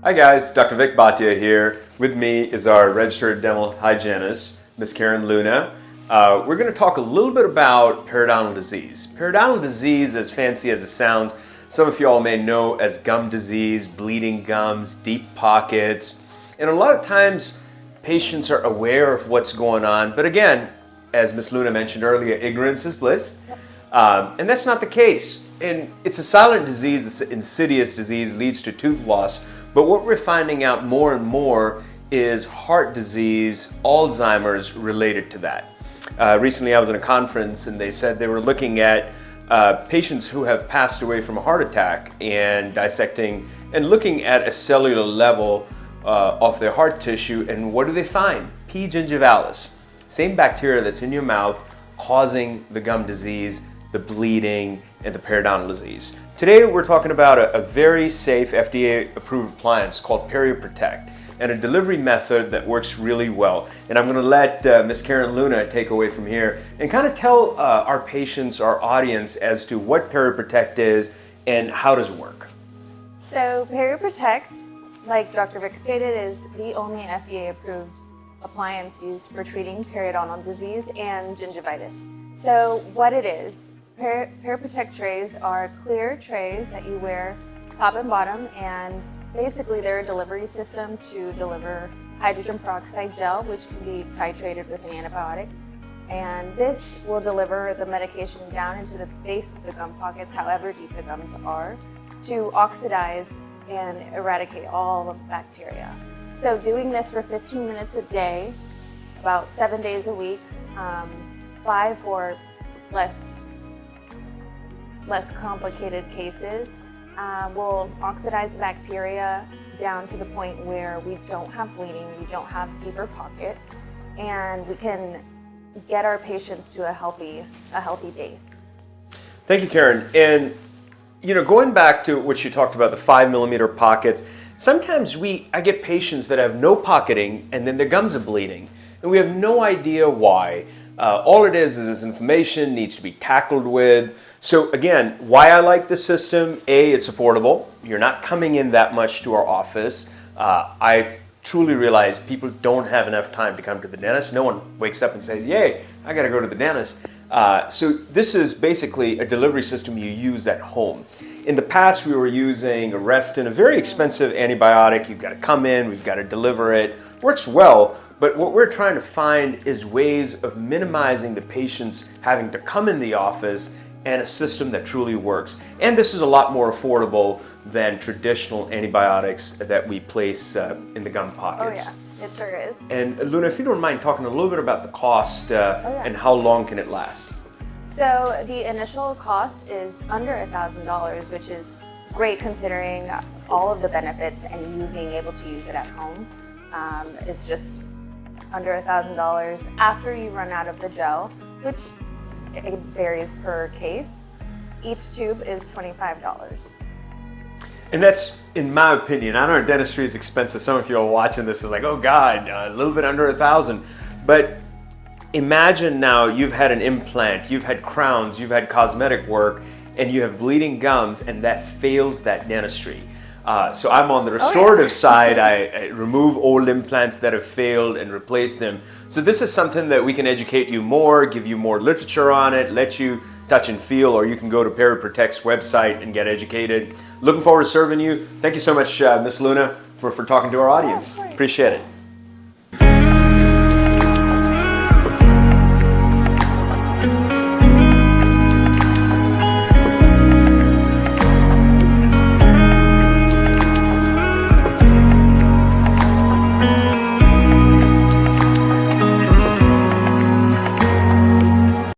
Hi guys, Dr. Vic Bhatia here. With me is our registered dental hygienist, Ms. Karen Luna. We're going to talk a little bit about periodontal disease. Periodontal disease, as fancy as it sounds, some of you all may know as gum disease, bleeding gums, deep pockets, and a lot of times patients are aware of what's going on, but again, as Ms. Luna mentioned earlier, ignorance is bliss, and that's not the case. And it's a silent disease, it's an insidious disease, leads to tooth loss. But what we're finding out more and more is heart disease, Alzheimer's related to that. Recently I was in a conference and they said they were looking at patients who have passed away from a heart attack and dissecting and looking at a cellular level of their heart tissue, and what do they find? P. gingivalis, same bacteria that's in your mouth causing the gum disease, the bleeding, and the periodontal disease. Today we're talking about a very safe FDA-approved appliance called PerioProtect and a delivery method that works really well. And I'm going to let Ms. Karen Luna take away from here and kind of tell our patients, our audience, as to what PerioProtect is and how does it work. So PerioProtect, like Dr. Vic stated, is the only FDA-approved appliance used for treating periodontal disease and gingivitis. So what it is, PerioProtect trays are clear trays that you wear top and bottom, and basically they're a delivery system to deliver hydrogen peroxide gel, which can be titrated with an antibiotic. And this will deliver the medication down into the base of the gum pockets, however deep the gums are, to oxidize and eradicate all of the bacteria. So doing this for 15 minutes a day, about 7 days a week, 5 or less complicated cases, will oxidize the bacteria down to the point where we don't have bleeding, we don't have deeper pockets, and we can get our patients to a healthy base. Thank you, Karen. And going back to what you talked about, the 5mm pockets, sometimes I get patients that have no pocketing and then their gums are bleeding, and we have no idea why. All it is this inflammation, needs to be tackled with. So again, why I like this system: A, it's affordable. You're not coming in that much to our office. I truly realize people don't have enough time to come to the dentist. No one wakes up and says, yay, I gotta go to the dentist. So this is basically a delivery system you use at home. In the past, we were using Arrestin, a very expensive antibiotic. You've got to come in, we've got to deliver it. Works well, but what we're trying to find is ways of minimizing the patients having to come in the office, and a system that truly works. And this is a lot more affordable than traditional antibiotics that we place in the gum pockets. Oh yeah, it sure is. And Luna, if you don't mind talking a little bit about the cost and how long can it last? So the initial cost is under $1,000, which is great considering all of the benefits and you being able to use it at home. It's just under $1,000 after you run out of the gel, which it varies per case. Each tube is $25. And that's, in my opinion, I know dentistry is expensive. Some of you are watching this is like, oh God, a little bit under $1,000. But imagine now you've had an implant, you've had crowns, you've had cosmetic work, and you have bleeding gums, and that fails that dentistry. So I'm on the restorative side. I remove old implants that have failed and replace them. So this is something that we can educate you more, give you more literature on it, let you touch and feel, or you can go to PerioProtect's website and get educated. Looking forward to serving you. Thank you so much, Ms. Luna, for talking to our audience. Appreciate it.